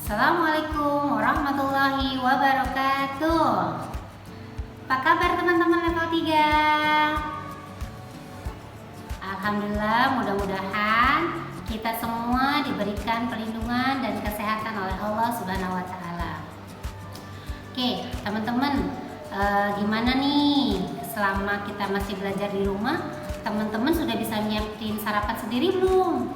Assalamualaikum warahmatullahi wabarakatuh. Apa kabar teman-teman level 3? Alhamdulillah, mudah-mudahan kita semua diberikan perlindungan dan kesehatan oleh Allah Subhanahu wa Ta'ala. Oke, teman-teman, gimana nih selama kita masih belajar di rumah? Teman-teman sudah bisa nyiapin sarapan sendiri belum?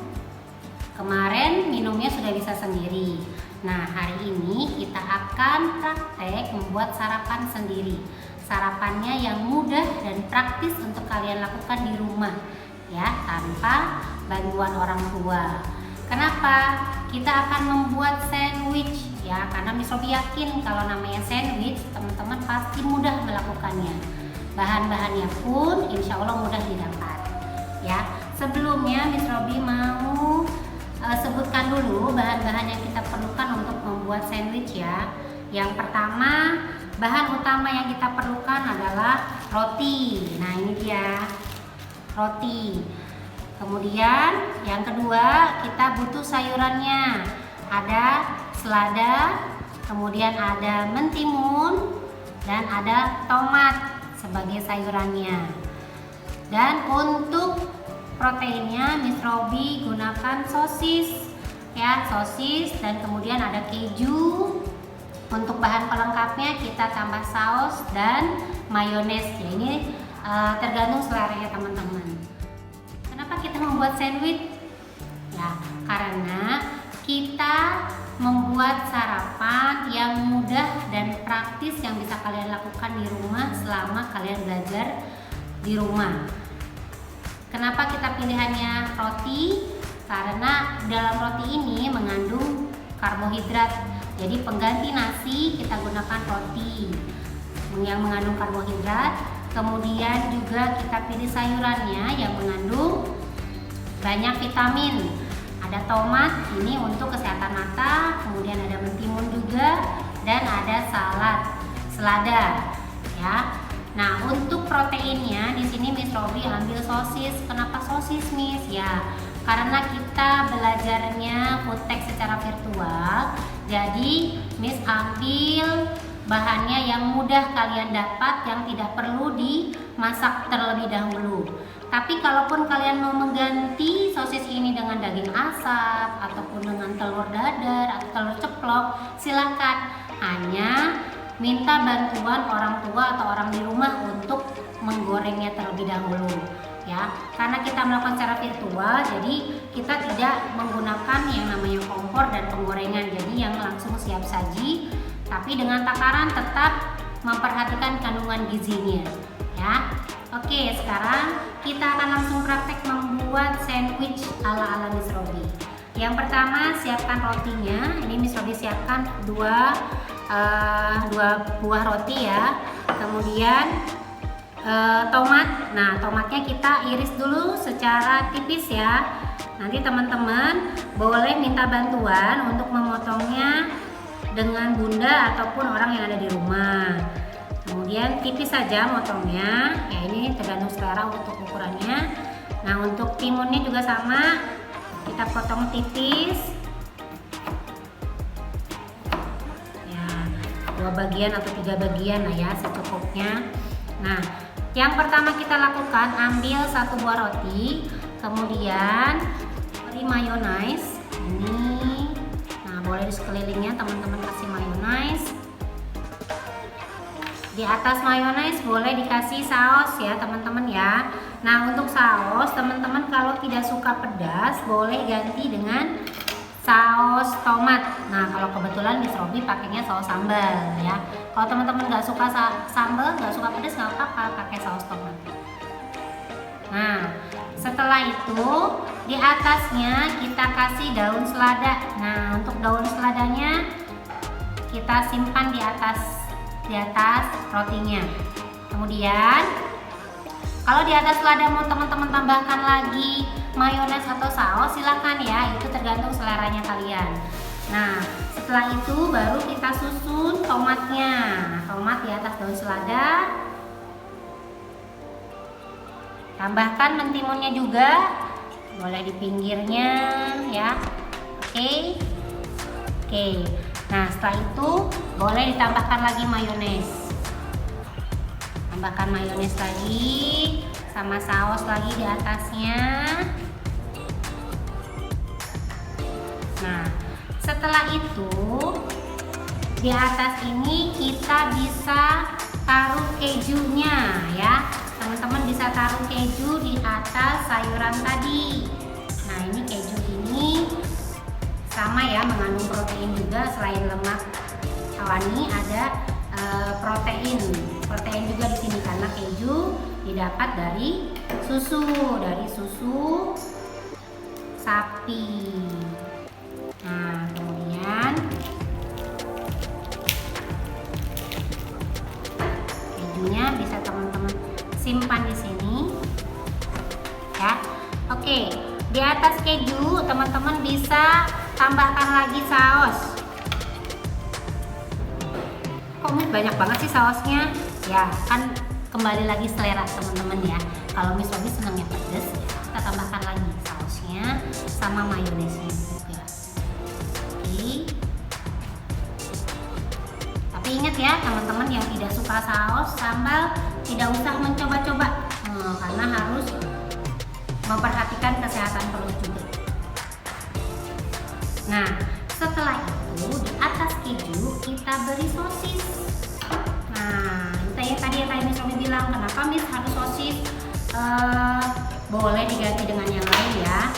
Kemarin minumnya sudah bisa sendiri. Nah, hari ini kita akan praktek membuat sarapan sendiri. Sarapannya yang mudah dan praktis untuk kalian lakukan di rumah, ya, tanpa bantuan orang tua. Kenapa? Kita akan membuat sandwich, ya, karena Miss Robi yakin kalau namanya sandwich, teman-teman pasti mudah melakukannya. Bahan-bahannya pun insya Allah mudah didapat, ya. Sebelumnya Miss Robi mau sebutkan dulu bahan-bahan yang kita perlukan untuk membuat sandwich, ya. Yang pertama, bahan utama yang kita perlukan adalah roti. Nah, ini dia roti. Kemudian yang kedua, kita butuh sayurannya. Ada selada, kemudian ada mentimun, dan ada tomat sebagai sayurannya. Dan untuk proteinnya Miss Robi gunakan sosis, ya, sosis, dan kemudian ada keju. Untuk bahan pelengkapnya kita tambah saus dan mayones, ya, ini tergantung selera ya teman-teman. Kenapa kita membuat sandwich? Ya, karena kita membuat sarapan yang mudah dan praktis yang bisa kalian lakukan di rumah selama kalian belajar di rumah. Kenapa kita pilihannya roti? Karena dalam roti ini mengandung karbohidrat. Jadi pengganti nasi kita gunakan roti yang mengandung karbohidrat. Kemudian juga kita pilih sayurannya yang mengandung banyak vitamin. Ada tomat, ini untuk kesehatan mata. Kemudian ada mentimun juga, dan ada selada, ya. Nah, untuk proteinnya di sini Miss Robi ambil sosis. Kenapa sosis, Miss? Ya, karena kita belajarnya foodtech secara virtual. Jadi Miss ambil bahannya yang mudah kalian dapat, yang tidak perlu dimasak terlebih dahulu. Tapi kalaupun kalian mau mengganti sosis ini dengan daging asap ataupun dengan telur dadar atau telur ceplok, silakan. Hanya minta bantuan orang tua atau orang di rumah untuk menggorengnya terlebih dahulu, ya. Karena kita melakukan secara virtual, jadi kita tidak menggunakan yang namanya kompor dan penggorengan, jadi yang langsung siap saji, tapi dengan takaran tetap memperhatikan kandungan gizinya, ya. Oke, sekarang kita akan langsung praktek membuat sandwich ala-ala Miss Robi. Yang pertama, siapkan rotinya. Ini Miss Robi siapkan dua buah roti, ya. Kemudian tomat. Nah, tomatnya kita iris dulu secara tipis, ya. Nanti teman-teman boleh minta bantuan untuk memotongnya dengan bunda ataupun orang yang ada di rumah. Kemudian tipis saja motongnya, ya, ini tergantung selera untuk ukurannya. Nah, untuk timunnya juga sama, kita potong tipis, ya, 2 bagian atau 3 bagian lah, ya, secukupnya. Nah, yang pertama kita lakukan, ambil 1 buah roti, kemudian beri mayonaise ini. Nah, boleh di sekelilingnya teman-teman kasih mayonaise. Di atas mayonaise boleh dikasih saus, ya teman-teman, ya. Nah, untuk saus teman-teman kalau tidak suka pedas boleh ganti dengan saus tomat. Nah, kalau kebetulan Miss Robi pakainya saus sambal, ya. Kalau teman-teman nggak suka sambal, nggak suka pedas, nggak apa-apa, pakai saus tomat. Nah, setelah itu di atasnya kita kasih daun selada. Nah, untuk daun seladanya kita simpan di atas rotinya. Kemudian kalau di atas selada mau teman-teman tambahkan lagi mayones atau saus, silakan, ya, itu tergantung seleranya kalian. Nah, setelah itu baru kita susun tomatnya. Nah, tomat di atas daun selada. Tambahkan mentimunnya juga, boleh di pinggirnya, ya. Oke. Oke, nah setelah itu boleh ditambahkan lagi mayones. Tambahkan mayones lagi sama saus lagi di atasnya. Nah, setelah itu di atas ini kita bisa taruh kejunya ya. Teman-teman bisa taruh keju di atas sayuran tadi. Nah, ini keju ini sama ya, mengandung protein juga. Selain lemak hewani ada protein juga di sini karena keju didapat dari susu sapi. Nah, kemudian kejunya bisa teman-teman simpan di sini ya. Oke, di atas keju teman-teman bisa tambahkan lagi saus. Kok banyak banget sih sausnya? Ya kan kembali lagi selera teman-teman ya. Kalau Miss Robi senangnya pedas, kita tambahkan lagi sausnya sama mayonesnya juga. Oke. Tapi ingat ya teman-teman yang tidak suka saus sambal tidak usah mencoba-coba, karena harus memperhatikan kesehatan perut juga. Nah, setelah itu di atas keju kita beri sosis. Nah, itu ya tadi Miss Robi bilang kenapa Miss harus sosis. Boleh diganti dengan yang lain ya.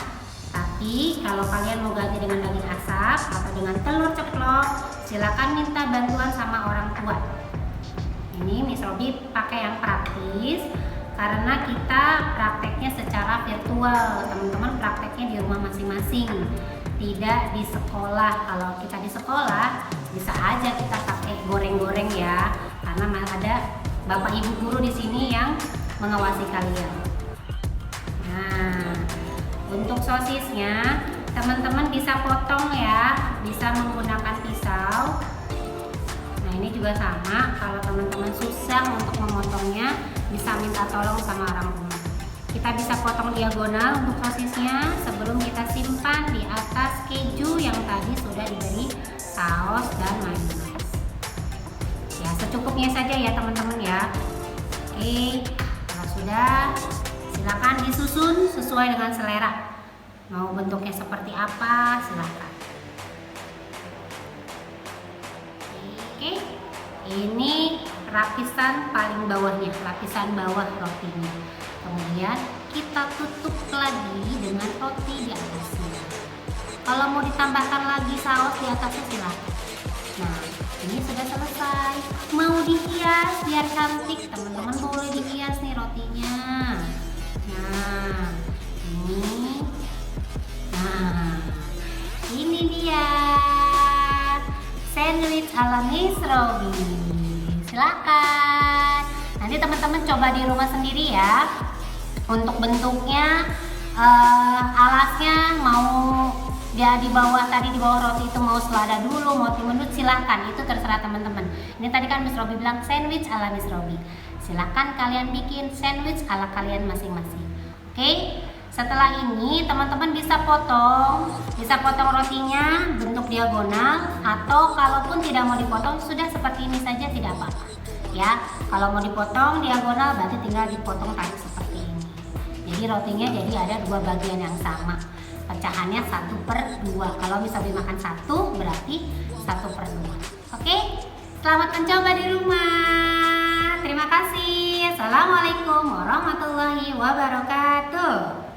Tapi kalau kalian mau ganti dengan daging asap atau dengan telur ceplok, silakan minta bantuan sama orang tua. Ini Miss Robi pakai yang praktis karena kita prakteknya secara virtual. Teman-teman prakteknya di rumah masing-masing, tidak di sekolah. Kalau kita di sekolah bisa aja kita pakai goreng-goreng ya, karena ada bapak ibu guru di sini yang mengawasi kalian. Nah, untuk sosisnya teman-teman bisa potong ya, bisa menggunakan pisau. Nah, ini juga sama, kalau teman-teman susah untuk memotongnya bisa minta tolong sama orang tua. Kita bisa potong diagonal untuk sosisnya sebelum kita simpan di atas keju yang tadi sudah diberi saus dan mayones. Ya, secukupnya saja ya teman-teman ya. Oke, kalau sudah silakan disusun sesuai dengan selera. Mau bentuknya seperti apa silakan. Oke, ini lapisan paling bawahnya, lapisan bawah rotinya. Kemudian kita tutup lagi dengan roti di atasnya. Kalau mau ditambahkan lagi saus di atasnya silakan. Nah, ini sudah selesai. Mau dihias biar cantik, teman-teman boleh dihias nih rotinya. Nah, ini dia sandwich ala Miss Robi. Silakan. Nanti teman-teman coba di rumah sendiri ya. Untuk bentuknya, alasnya mau dia di bawah roti itu mau selada dulu, mau timunut silahkan, itu terserah teman-teman. Ini tadi kan Miss Robi bilang sandwich ala Miss Robi. Silahkan kalian bikin sandwich ala kalian masing-masing. Oke, setelah ini teman-teman bisa potong rotinya bentuk diagonal, atau kalaupun tidak mau dipotong sudah seperti ini saja tidak apa-apa. Ya, kalau mau dipotong diagonal berarti tinggal dipotong tadi seperti ini. Jadi rotinya jadi ada dua bagian yang sama. Pecahannya 1/2. Kalau misalnya dimakan 1 berarti 1/2. Oke, selamat mencoba di rumah. Terima kasih. Assalamualaikum warahmatullahi wabarakatuh.